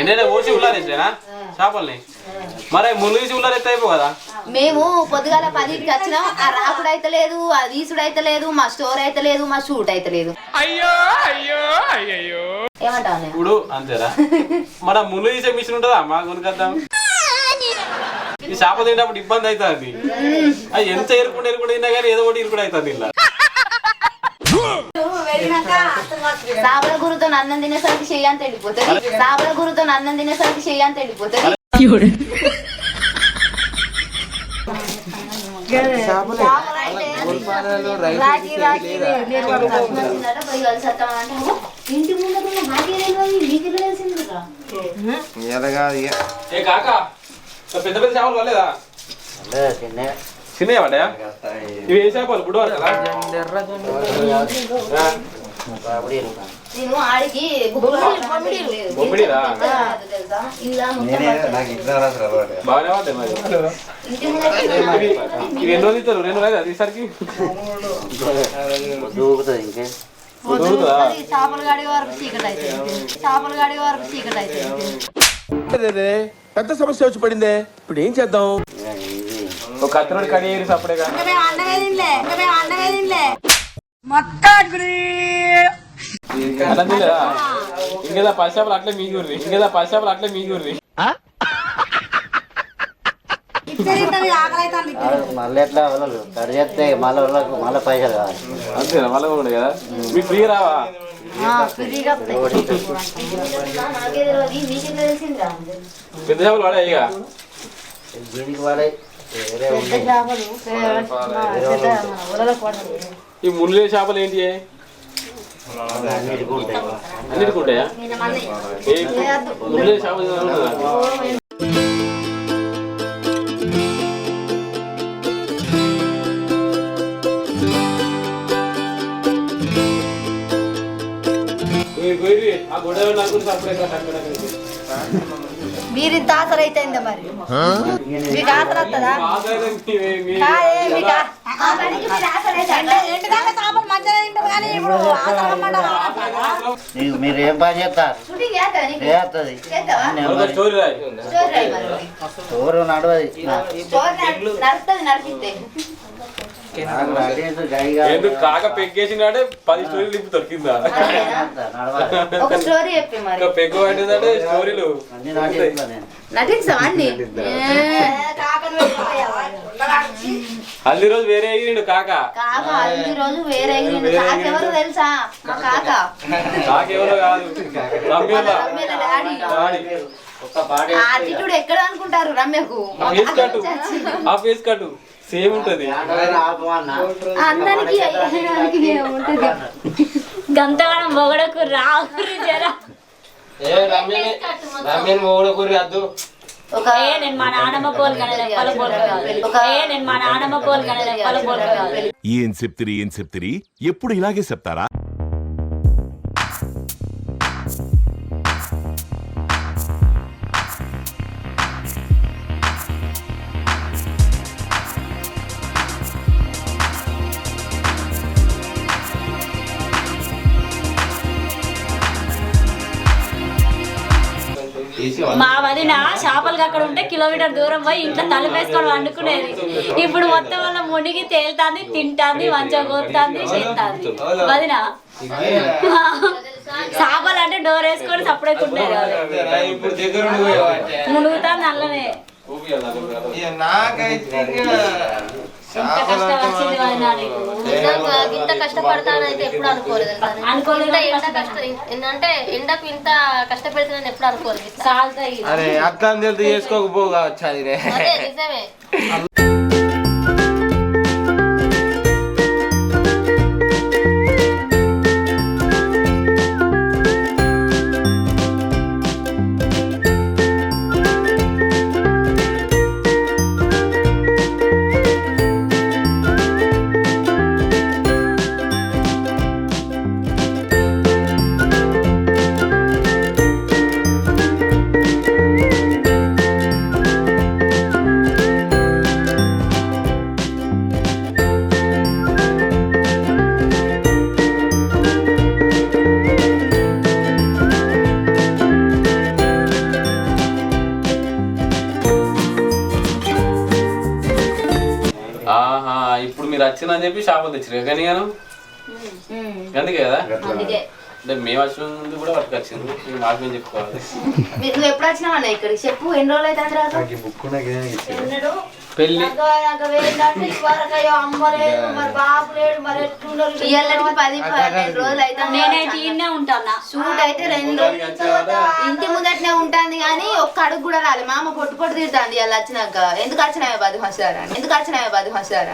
ఎన్నైనా ఓసి ఉల్లారేసేనా చేపల్ని మరి మునిగిసి ఉల్లారెత్తే అయిపో కదా. మేము పొద్దుగాల 10కి వచ్చినాం, ఆ రాకుడు అయితే లేదు, ఆ వీసుడు అయితే లేదు, మా స్టోర్ అయితే లేదు, మా షూట్ అయితే లేదు. అయ్యో అయ్యో అయ్యో ఏమంటావు ఇప్పుడు అంతేరా. మన మునిగిసే మిషన్ ఉంటుందా మా కొనుకొద్దాం. ఈ చేప తినేటప్పుడు ఇబ్బంది అవుతుంది. అది ఎంత ఎరుకుంటే తిన్నా కానీ ఏదో ఒకటి ఇరుకుడు అవుతుంది ఇలా. సాబల గురుతో అన్నం తినేసరికి చెయ్యి అంత వెళ్ళిపోతుంది. సాబల గురుతో అన్నం తినేసరికి చెయ్యి అంత వెళ్ళిపోతుంది. ఇంటి ముందు పెద్ద పెద్ద చేపలు పడలేదా? చిన్నయ్య పడ్డాయా? ఇవి ఏ చేపలు ఇప్పుడు నేను ఆడికి బొమ్మిడిరా బాగానే పడ్డాయి మరి. ఇవి ఎన్ని రోజులు ఇస్తారు? 2 రోజులు ఈసారికి చేపలు గడి వరకు చీకటి అయితే చేపలు గడి వరకు చీకటి అయితే పెద్ద సమస్య వచ్చి పడిందే, ఇప్పుడు ఏం చేద్దాం? ఒక కత్తిరోడి కడియేరి సపరేగా అన్నం తినలేదా? ఇంకేదా 10 చేపలు అట్లే మీగుర్రి. మళ్ళీ ఎట్లా కట్ చేస్తే మళ్ళీ పైసలు కావాలి అంతేనా? మళ్ళీ కూడా కదా మీకు ఫ్రీ రావా? పెద్ద చేపలు పడాయి ఇక దీనికి వాడే ఈ ముళ్ళు చేపలు ఏంటి? అన్నిటికి ఉంటాయా? ముళ్ళు చేపలు ఆ గొడవ నాకు సపరేట్గా మీరు ఇంత ఆసర అయితే మరి మీకు ఆసర వస్తుందా? మీరు ఏం పని చేస్తారు? స్టోర్ నడవది. ఎందుకు కాక పెగ్గేసినాడే 10 స్టోరీలు లింపుతారు కింద. ఒక స్టోరీ చెప్పి మరి పెగ్గు పట్టిందంటే స్టోరీలు నటించవండి. హల్దీ రోజు వేరే ఎగిరిండు కాక. హల్దీ రోజు వేరే ఎగిరిండు. కాకెవరు తెలుసా? మా కాక. కాకెవరో కాదు, ఆటిట్యూడ్ ఎక్కడ అనుకుంటారు రమ్యకు? ఆ ఫేస్ కట్టు సేమ్ ఉంటది. అందరికి గంతగానం మొగడకు రాకురి జరా. నేను మా నాన్నమ్మ పోల్ ఏం చెప్తిరి ఎప్పుడు ఇలాగే చెప్తారా? మా వదిన చేపలకి అక్కడ ఉంటే కిలోమీటర్ దూరం పోయి ఇంట్లో తలుపేసుకొని వండుకునేది. ఇప్పుడు మొత్తం వల్ల మునిగి తేలుతాంది, తింటాంది, మంచిగా కోరుతాంది, చేస్తాంది. వదిన చేపలు అంటే డోర్ వేసుకొని సపరేట్ ఉండేది. మునుగుతాంది అల్లనే. ఎంత కష్టం వచ్చింది వదిన నీకు. ఇంత కష్టపడతానైతే ఎప్పుడు అనుకోలేదు. అంటే ఎండకు ఇంత కష్టపెడుతున్నాను ఎప్పుడు అనుకోలేదు. అట్లా చేసుకోకపోగా నిజమే. వచ్చిందని చెప్పి షాపులు తెచ్చిరు కానీ నేను అందుకే కదా అందుకే అంటే మేము వచ్చిన ముందు కూడా వర్క్ వచ్చింది మేము మాకు మేము చెప్పుకోవాలి నువ్వు ఎప్పుడు వచ్చినావన్నా ఇక్కడికి చెప్పు ఎన్ని రోజులు అయితే తర్వాత పెళ్లి ఇయ్యాలకి 10-12 రోజులు అయితే నేనైతే ఈయనే ఉంటానా. షూట్ అయితే 2 రోజులు ఇంటి ముందటనే ఉంటుంది కానీ ఒక్క అడుగు కూడా రాలేదు. మా అమ్మ పొట్టు పొట్టు తిడుతుంది ఇలా వచ్చినాక ఎందుకు వచ్చినావే 10 సంవత్సరాలు ఎందుకు వచ్చినావే 10 సంవత్సరాలు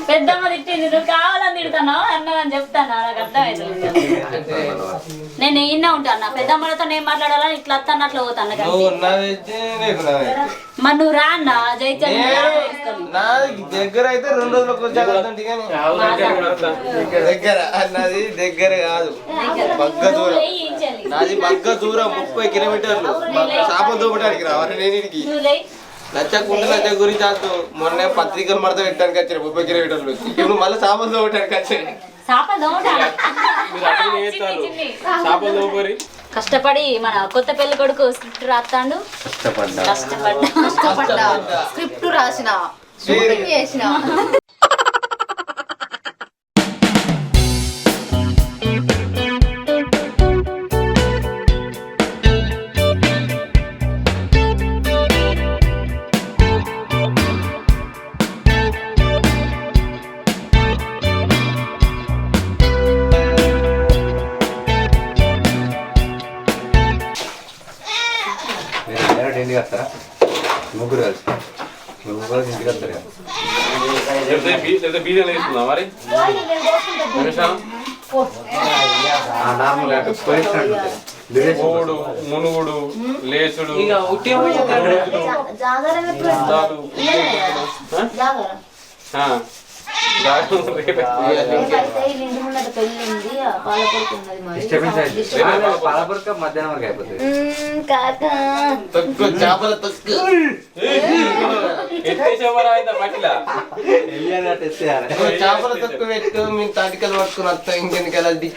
పెద్దమ్మ తిట్టింది, నువ్వు కావాలని తిడతాను అన్నదని చెప్తాను. నాకు అర్థమైంది. నేను ఈయనే ఉంటాను. పెద్దమ్మలతో నేను మాట్లాడాలని ఇట్లా వస్తాను అట్లా పోతాను. మరి నువ్వు రా అన్న జైచల్ దగ్గర అయితే 2 రోజులకు వచ్చాకంటే దగ్గర అన్నది దగ్గర కాదు, బగ్గ దూరం. నాది బగ్గ దూరం 30 కిలోమీటర్లు. చేపలు దూపడానికి రావాలి నేను ఇంటికి. నచ్చకుంటే నచ్చ గురించి అంటూ మొన్న పత్రికలు మడత పెట్టడానికి వచ్చాను 30 కిలోమీటర్లు. ఇప్పుడు మళ్ళీ చేపలు దూపడానికి వచ్చాను. చేపలు దోపరి కష్టపడి మన కొత్త పెళ్లి కొడుకు స్క్రిప్ట్ రాస్తాడు. కష్టపడ్డా స్క్రిప్ట్ రాసిన షూటింగ్ చేసిన ఇంటికి వస్తారా? ముగ్గురు కలిసి ఇంటికి వస్తారు కదా. బీజం వేసుకుందా మరి పోడు మునుగుడు లేచుడు పాలపూరక మధ్యాహ్నం వరకు అయిపోతుంది. చేపల తొక్కు చేపల తొక్కు పెట్టు మీ తాటికలు పట్టుకుని వస్తా ఇంకెందుకు వెళ్ళద్ది.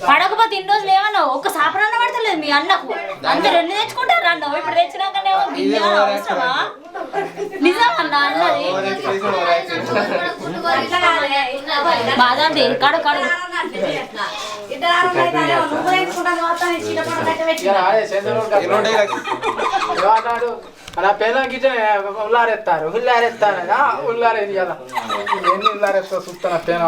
పడకపోతే ఇన్ని రోజులు ఏమన్నావు? ఒక్క సాపరన్న పడతలేదు మీ అన్నకు. అందరు 2 తెచ్చుకుంటారు అన్నావు. ఇప్పుడు తెచ్చినాకనే అవసరమా? నిజమన్నా అన్నది బాదండి కడు కడు అలా పేదలకి ఉల్లారెత్తారు ఉల్లారేది కదా ఎన్ని ఉల్లారెత్తా చూస్తాను పేన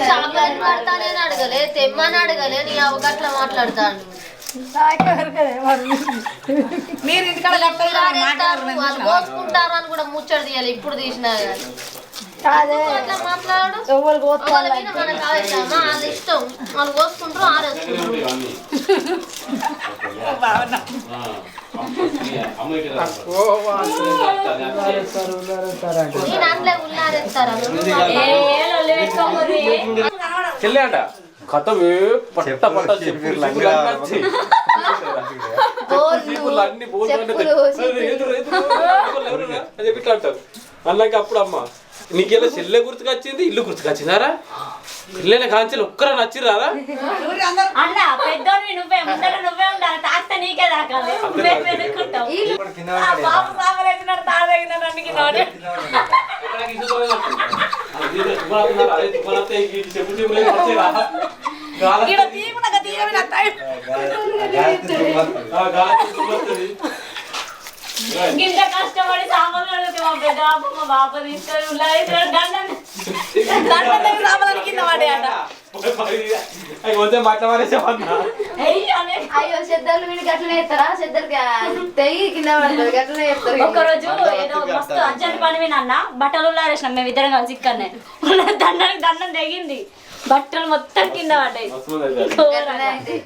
చాక్లెట్ పడతానని అడగలే తెమ్మని అడగలే నీ అవగట్ల మాట్లాడతాను మీరు ఇంటికాడ వాళ్ళు కోసుకుంటారు అని కూడా ముచ్చడి తీయాలి ఇప్పుడు తీసినా అట్లా మాట్లాడు మనకు కావేద్దామా అది ఇష్టం వాళ్ళు కోసుకుంటారు ఆరేసుకుంటారు నేను అట్లే ఉల్లారేస్తారా చెల్లి అంట కథమే పట్ట పట్ట చెప్పి అంటారు. అలాగే అప్పుడు అమ్మ నీకెలా చెల్లె గుర్తుకొచ్చింది ఇల్లు గుర్తుకొచ్చిందారా? పిల్లల కాంచెలు ఒక్కరా నచ్చిరారా? అన్న పెద్దోని నువ్వే ముందర నువ్వే ఉండాలి. తాగితే నీకే తాకాలి. నువ్వే పెట్టుకుంటావు. బాబు సాగలేసినాడు తాగలేసినాడు అన్నికి నోడే ఇంత కష్టపడి సామాన్లు అడిగితే మా పెద్ద మా బాబు తీసుకొని సామాన్లు కింద పడే అట అవి కొంచెం బట్టలు మారేసేమన్నా అయ్యో చెద్దర్లు వీడికి అట్లనే ఎత్తారా చెద్దరికి తెగి కింద పడుతుంది అట్లనే ఎత్తారు ఒక్కరోజు ఏదో మస్తు అర్జెంట్ పని మీద అన్న బట్టలు ఉల్లారేసినాం మేము ఇద్దరం కలిసి ఇక్కడనే దండానికి దండం తెగింది బట్టలు మొత్తం కింద పడ్డాయి అట్లనే అయితే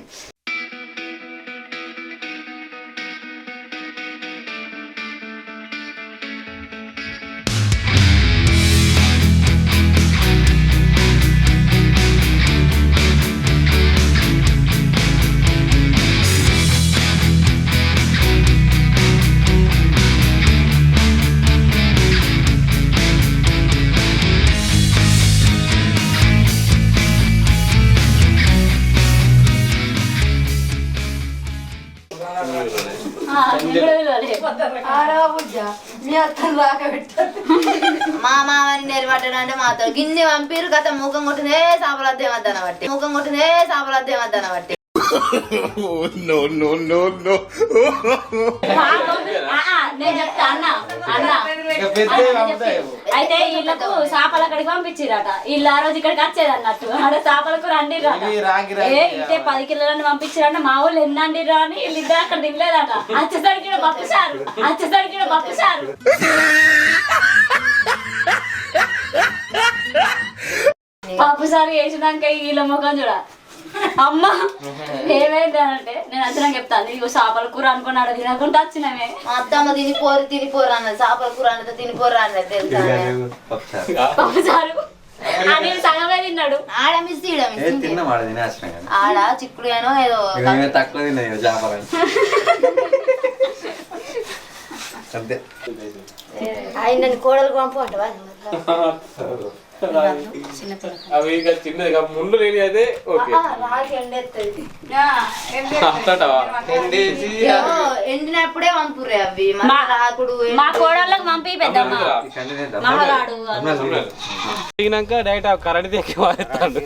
మా మామని నిలబడ్డాడు అంటే మాతో గిన్నె పంపిరు గత ముఖం కొట్టినే సాపలద్దేమద్దాన బట్టి ముఖం కొట్టినే సాపలద్దేమద్దాన బట్టి నేను చెప్తా అన్న అన్న అయితే వీళ్ళకు చేపలు అక్కడికి పంపించిరట వీళ్ళు ఆ రోజు ఇక్కడికి వచ్చేది అన్నట్టు ఆడ చేపలకు రండి ఇదే 10 కిలోలని పంపించారంటే మా ఊళ్ళు ఎన్ని అండిరా అని వీళ్ళిద్దరు అక్కడ తినలేదట వచ్చేసరికి పప్పు సారు పప్పు సారు వేసినాక వీళ్ళ ముఖం చూడ అమ్మ ఏమైంది అంటే నేను వచ్చినాక చెప్తాను ఇగో చేపల కూర అనుకున్నాడు తినకుండా వచ్చినమే మా అత్తమ్మ తినిపోరు అన్నది చేపల కూర అన్నది తినిపోరు అన్నది తెలుసా పప్పు సారు అని సగమే తిన్నాడు ఆడ మిస్ తిన్నాం ఆడ తినేసిన కానీ ఆడ చిక్కుడు ఏనో ఏదో తక్కువ తిన్నాయి చేపలని అంతే ఆయన కోడలు పంపు అంటవా అవి ఇక చిన్నది ఇక ముళ్ళు లేని అయితే ఓకే రాగి ఎండెత్తది అట్లటవా ఎండినప్పుడే పంపురే అవి రాకుడు మా కోడళ్ళకి పంపి పెద్దమ్మ మహగాడు దిగినాక డైరెక్ట్ ఆ కరెంట్ తెచ్చి వాడేస్తాడు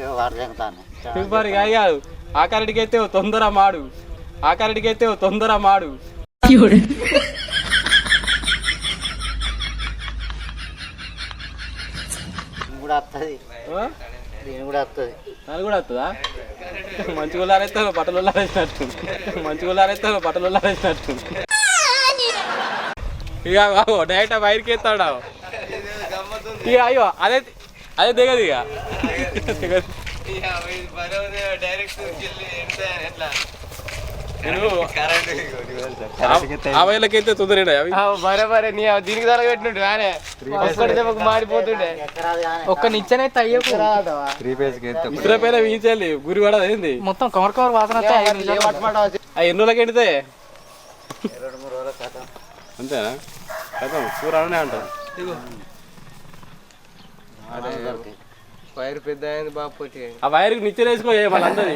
మరి కాదు ఆ కరెంట్కి అయితే తొందర మాడు ఆ కరెంట్కి అయితే తొందర మాడు కూడా వస్తుంది దీని కూడా వస్తుంది దాని కూడా వస్తుందా మంచిగా ఉల్లారేస్తాను బట్టలు ఉల్లారేసినట్టు మంచిగా ఉల్లారేస్తాను బట్టలు ఉల్లారేసినట్టు ఇక డైరెక్ట్ వైర్కి ఎత్తాడు ఇక అయ్యో అదే అదే దిగదు ఇక ఆ వైర్లకైతే తొందర అవి బరే నీ దీనికి ధర పెట్టినట్టు నానే ఒక్కటి దెబ్బకు మాడిపోతుండే ఒక్క నిచ్చెనైతే అయ్యకు ఇతర పైన వీచాలి గురి పడదు ఏంది మొత్తం కవర్ వాసన ఆ ఎన్ని రోజులకి ఎండితే 2-3 రోజుల కథ అంతేనా కథం కూర అనే అంటారు వైర్ పెద్ద అయింది బాగా పోటీ ఆ వైర్కి నిచ్చెన వేసుకో వాళ్ళందరి